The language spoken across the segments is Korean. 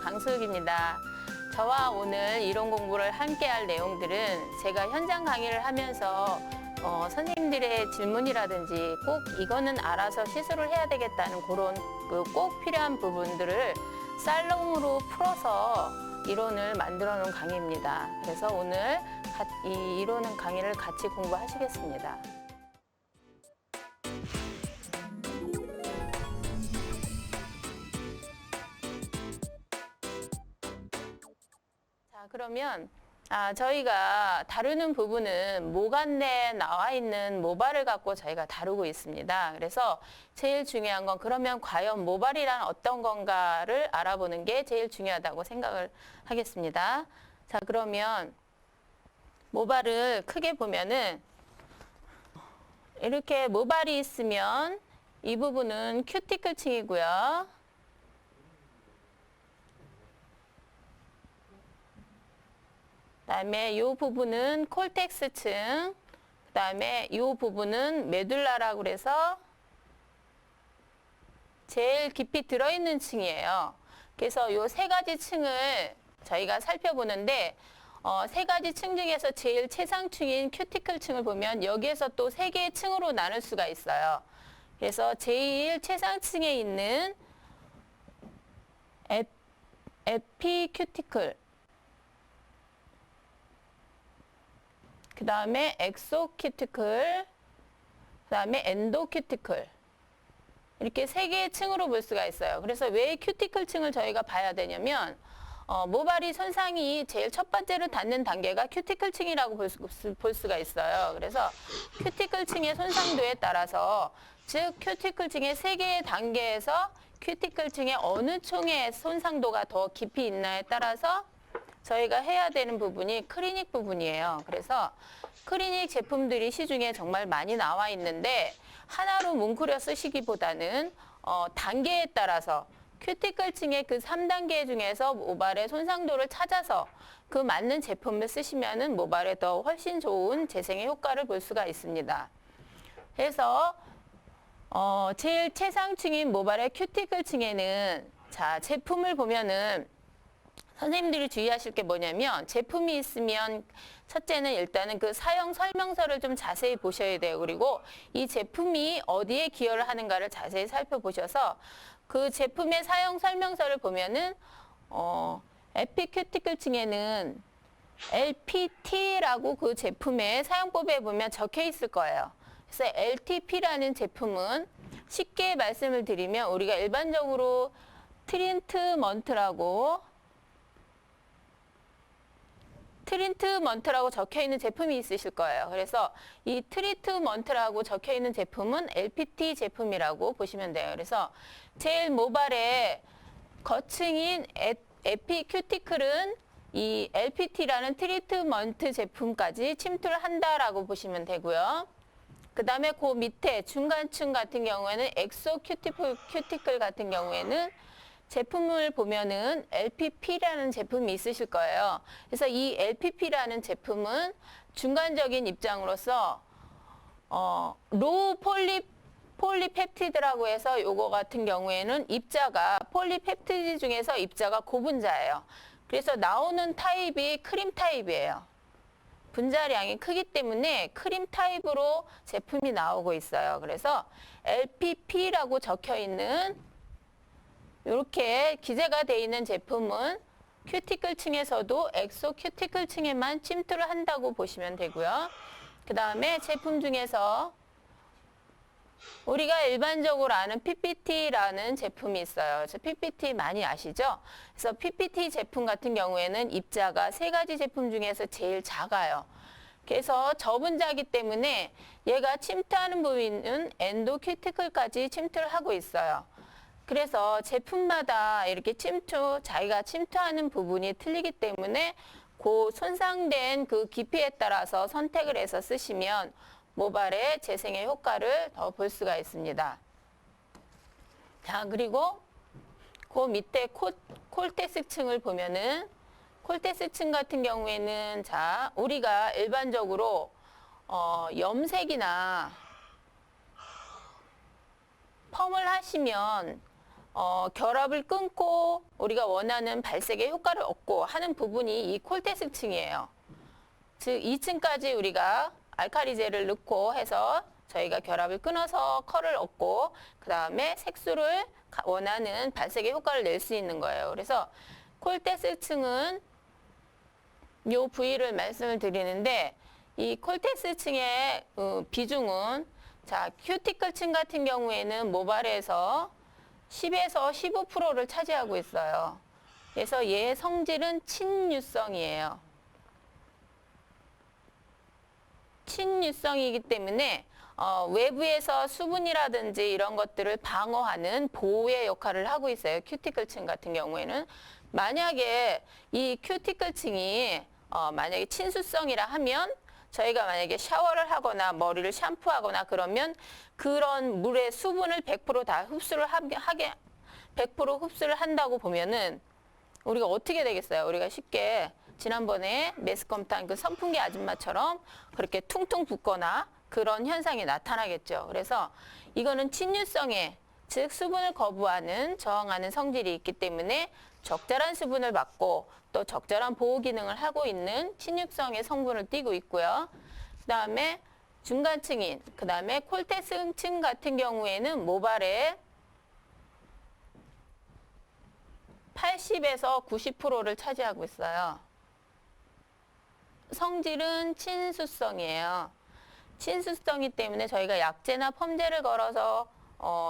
강슬기입니다. 저와 오늘 이론 공부를 함께 할 내용들은 제가 현장 강의를 하면서 선생님들의 질문이라든지 꼭 이거는 알아서 시술을 해야 되겠다는 그런 꼭 필요한 부분들을 쌀롱으로 풀어서 이론을 만들어 놓은 강의입니다. 그래서 오늘 이 이론 강의를 같이 공부하시겠습니다. 자, 그러면 저희가 다루는 부분은 모관내에 나와 있는 모발을 갖고 저희가 다루고 있습니다. 그래서 제일 중요한 건 그러면 과연 모발이란 어떤 건가를 알아보는 게 제일 중요하다고 생각을 하겠습니다. 자, 그러면 모발을 크게 보면은 이렇게 모발이 있으면 이 부분은 큐티클층이고요. 그다음에 이 부분은 콜텍스층, 그다음에 이 부분은 메둘라라고 그래서 제일 깊이 들어있는 층이에요. 그래서 이 세 가지 층을 저희가 살펴보는데 세 가지 층 중에서 제일 최상층인 큐티클층을 보면 여기에서 또 세 개의 층으로 나눌 수가 있어요. 그래서 제일 최상층에 있는 에피큐티클, 그 다음에 엑소큐티클, 그 다음에 엔도큐티클, 이렇게 세 개의 층으로 볼 수가 있어요. 그래서 왜 큐티클 층을 저희가 봐야 되냐면 모발이 손상이 제일 첫 번째로 닿는 단계가 큐티클 층이라고 볼 수가 있어요. 그래서 큐티클 층의 손상도에 따라서 즉 큐티클 층의 세 개의 단계에서 큐티클 층의 어느 층의 손상도가 더 깊이 있나에 따라서 저희가 해야 되는 부분이 클리닉 부분이에요. 그래서 클리닉 제품들이 시중에 정말 많이 나와 있는데 하나로 뭉클여 쓰시기보다는 단계에 따라서 큐티클층의 그 3단계 중에서 모발의 손상도를 찾아서 그 맞는 제품을 쓰시면은 모발에 더 훨씬 좋은 재생의 효과를 볼 수가 있습니다. 그래서 제일 최상층인 모발의 큐티클층에는 자, 제품을 보면은 선생님들이 주의하실 게 뭐냐면 제품이 있으면 첫째는 일단은 그 사용 설명서를 좀 자세히 보셔야 돼요. 그리고 이 제품이 어디에 기여를 하는가를 자세히 살펴보셔서 그 제품의 사용 설명서를 보면은 에피큐티클층에는 LPT라고 그 제품의 사용법에 보면 적혀 있을 거예요. 그래서 LTP라는 제품은 쉽게 말씀을 드리면 우리가 일반적으로 트리트먼트라고 적혀 있는 제품이 있으실 거예요. 그래서 이 트리트먼트라고 적혀 있는 제품은 LPT 제품이라고 보시면 돼요. 그래서 제일 모발의 거층인 에피큐티클은 이 LPT라는 트리트먼트 제품까지 침투를 한다라고 보시면 되고요. 그 다음에 그 밑에 중간층 같은 경우에는 엑소큐티클 같은 경우에는 제품을 보면은 LPP라는 제품이 있으실 거예요. 그래서 이 LPP라는 제품은 중간적인 입장으로서 로우 폴리펩티드라고 해서 요거 같은 경우에는 입자가 폴리펩티드 중에서 입자가 고분자예요. 그래서 나오는 타입이 크림 타입이에요. 분자량이 크기 때문에 크림 타입으로 제품이 나오고 있어요. 그래서 LPP라고 적혀 있는 이렇게 기재가 되어 있는 제품은 큐티클 층에서도 엑소 큐티클 층에만 침투를 한다고 보시면 되고요. 그 다음에 제품 중에서 우리가 일반적으로 아는 PPT라는 제품이 있어요. 그래서 PPT 많이 아시죠? 그래서 PPT 제품 같은 경우에는 입자가 세 가지 제품 중에서 제일 작아요. 그래서 저분자이기 때문에 얘가 침투하는 부위는 엔도큐티클까지 침투를 하고 있어요. 그래서 제품마다 이렇게 자기가 침투하는 부분이 틀리기 때문에 그 손상된 그 깊이에 따라서 선택을 해서 쓰시면 모발의 재생의 효과를 더 볼 수가 있습니다. 자, 그리고 그 밑에 콜텍스층을 보면은 콜텍스층 같은 경우에는 자, 우리가 일반적으로 염색이나 펌을 하시면 결합을 끊고 우리가 원하는 발색의 효과를 얻고 하는 부분이 이 콜테스층이에요. 즉 2층까지 우리가 알카리제를 넣고 해서 저희가 결합을 끊어서 컬을 얻고 그 다음에 색소를 원하는 발색의 효과를 낼 수 있는 거예요. 그래서 콜테스층은 요 부위를 말씀을 드리는데 이 콜테스층의 비중은 자 큐티클층 같은 경우에는 모발에서 10에서 15%를 차지하고 있어요. 그래서 얘의 성질은 친유성이에요. 친유성이기 때문에 외부에서 수분이라든지 이런 것들을 방어하는 보호의 역할을 하고 있어요. 큐티클층 같은 경우에는. 만약에 이 큐티클층이 만약에 친수성이라 하면 저희가 만약에 샤워를 하거나 머리를 샴푸하거나 그러면 그런 물의 수분을 100% 흡수를 100% 흡수를 한다고 보면은 우리가 어떻게 되겠어요? 우리가 쉽게 지난번에 매스컴탄 그 선풍기 아줌마처럼 그렇게 퉁퉁 붓거나 그런 현상이 나타나겠죠. 그래서 이거는 친유성에 즉 수분을 거부하는 저항하는 성질이 있기 때문에 적절한 수분을 받고 또 적절한 보호 기능을 하고 있는 친유성의 성분을 띠고 있고요. 그 다음에 중간층인 그 다음에 콜테스층 같은 경우에는 모발의 80에서 90%를 차지하고 있어요. 성질은 친수성이에요. 친수성이기 때문에 저희가 약제나 펌제를 걸어서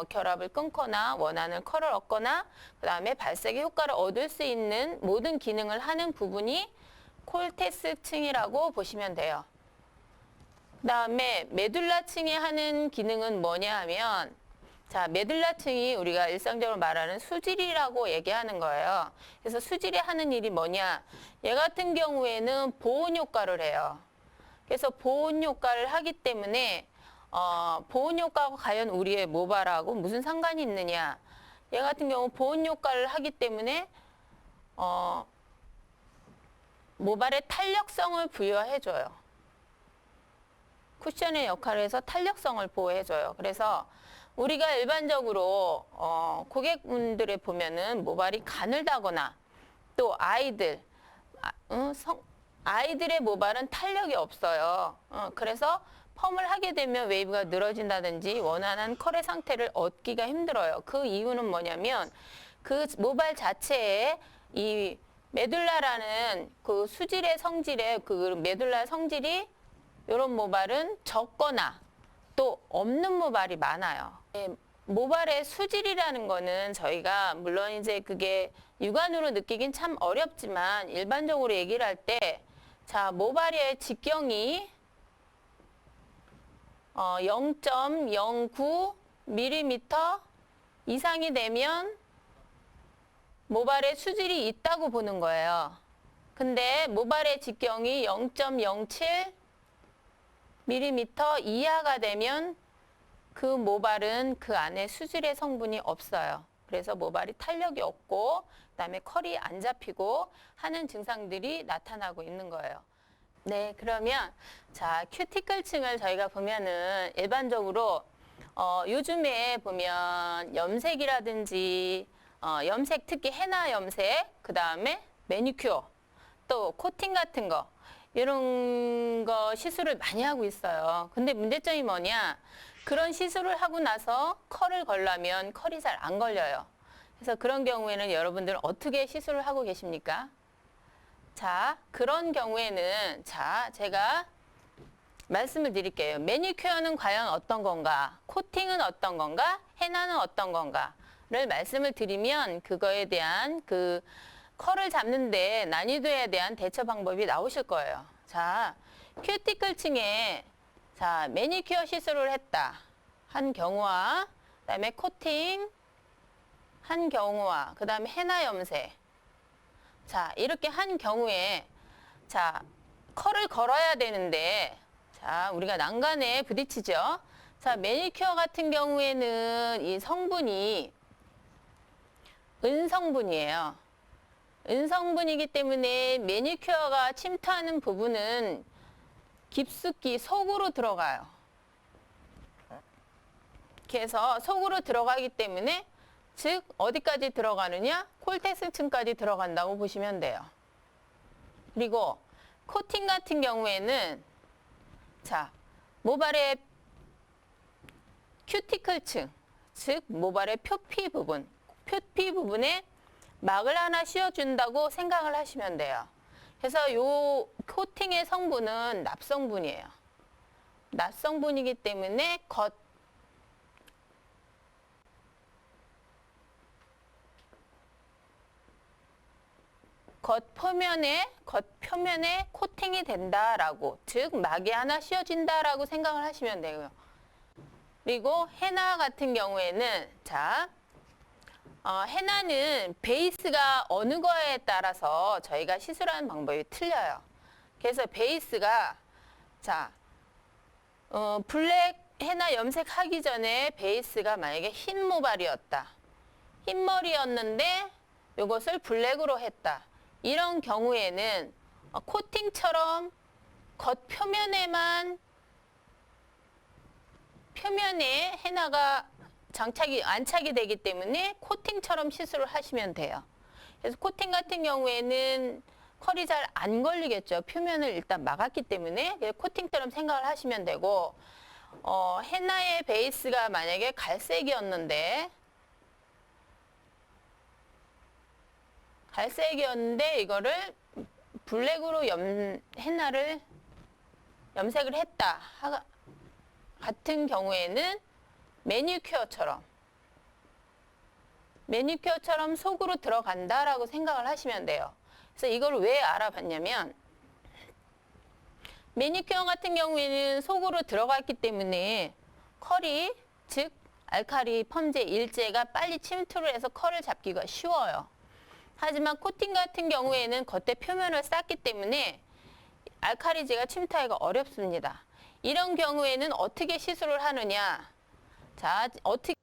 결합을 끊거나 원하는 컬을 얻거나 그 다음에 발색의 효과를 얻을 수 있는 모든 기능을 하는 부분이 콜테스층이라고 보시면 돼요. 그 다음에 메둘라층이 하는 기능은 뭐냐 하면 자, 메둘라층이 우리가 일상적으로 말하는 수질이라고 얘기하는 거예요. 그래서 수질이 하는 일이 뭐냐? 얘 같은 경우에는 보온 효과를 해요. 그래서 보온 효과를 하기 때문에 보온 효과가 과연 우리의 모발하고 무슨 상관이 있느냐? 얘 같은 경우 보온 효과를 하기 때문에 모발에 탄력성을 부여해줘요. 쿠션의 역할을 해서 탄력성을 보호해줘요. 그래서 우리가 일반적으로 고객분들에 보면은 모발이 가늘다거나 또 아이들의 모발은 탄력이 없어요. 그래서 펌을 하게 되면 웨이브가 늘어진다든지 원하는 컬의 상태를 얻기가 힘들어요. 그 이유는 뭐냐면 그 모발 자체에 이 메둘라라는 그 수질의 성질의 그 메둘라 성질이 이런 모발은 적거나 또 없는 모발이 많아요. 모발의 수질이라는 거는 저희가 물론 이제 그게 육안으로 느끼긴 참 어렵지만 일반적으로 얘기를 할 때 자, 모발의 직경이 0.09mm 이상이 되면 모발의 수질이 있다고 보는 거예요. 근데 모발의 직경이 0.07mm 이하가 되면 그 모발은 그 안에 수질의 성분이 없어요. 그래서 모발이 탄력이 없고 그다음에 컬이 안 잡히고 하는 증상들이 나타나고 있는 거예요. 네, 그러면 자 큐티클층을 저희가 보면은 일반적으로 요즘에 보면 염색이라든지 염색 특히 헤나 염색 그다음에 매니큐어 또 코팅 같은 거 이런 거 시술을 많이 하고 있어요. 근데 문제점이 뭐냐? 그런 시술을 하고 나서 컬을 걸려면 컬이 잘 안 걸려요. 그래서 그런 경우에는 여러분들은 어떻게 시술을 하고 계십니까? 자, 그런 경우에는 자, 제가 말씀을 드릴게요. 매니큐어는 과연 어떤 건가? 코팅은 어떤 건가? 헤나는 어떤 건가?를 말씀을 드리면 그거에 대한 그 컬을 잡는데 난이도에 대한 대처 방법이 나오실 거예요. 자, 큐티클층에 자, 매니큐어 시술을 했다. 한 경우와 그다음에 코팅 한 경우와 그다음에 헤나 염색. 자, 이렇게 한 경우에 자, 컬을 걸어야 되는데 자, 우리가 난간에 부딪히죠. 자, 매니큐어 같은 경우에는 이 성분이 은성분이에요. 은성분이기 때문에 매니큐어가 침투하는 부분은 깊숙이 속으로 들어가요. 그래서 속으로 들어가기 때문에 즉 어디까지 들어가느냐? 콜텍스층까지 들어간다고 보시면 돼요. 그리고 코팅 같은 경우에는 자, 모발의 큐티클층, 즉 모발의 표피 부분에 막을 하나 씌워준다고 생각을 하시면 돼요. 그래서 요 코팅의 성분은 납성분이에요. 납성분이기 때문에 겉표면에 코팅이 된다라고, 즉 막이 하나 씌워진다라고 생각을 하시면 되고요. 그리고 헤나 같은 경우에는 자, 헤나는 베이스가 어느 거에 따라서 저희가 시술하는 방법이 틀려요. 그래서 베이스가 자, 블랙 헤나 염색하기 전에 베이스가 만약에 흰 모발이었다. 흰 머리였는데 이것을 블랙으로 했다. 이런 경우에는 코팅처럼 표면에 헤나가 안착이 되기 때문에 코팅처럼 시술을 하시면 돼요. 그래서 코팅 같은 경우에는 컬이 잘 안 걸리겠죠. 표면을 일단 막았기 때문에 코팅처럼 생각을 하시면 되고, 헤나의 베이스가 만약에 갈색이었는데 이거를 블랙으로 헤나를 염색을 했다 같은 경우에는 매니큐어처럼 속으로 들어간다라고 생각을 하시면 돼요. 그래서 이걸 왜 알아봤냐면, 매니큐어 같은 경우에는 속으로 들어갔기 때문에 컬이, 즉 알칼리 펌제 일제가 빨리 침투를 해서 컬을 잡기가 쉬워요. 하지만 코팅 같은 경우에는 겉에 표면을 쌌기 때문에 알칼리제가 침투하기가 어렵습니다. 이런 경우에는 어떻게 시술을 하느냐? 자, 어떻게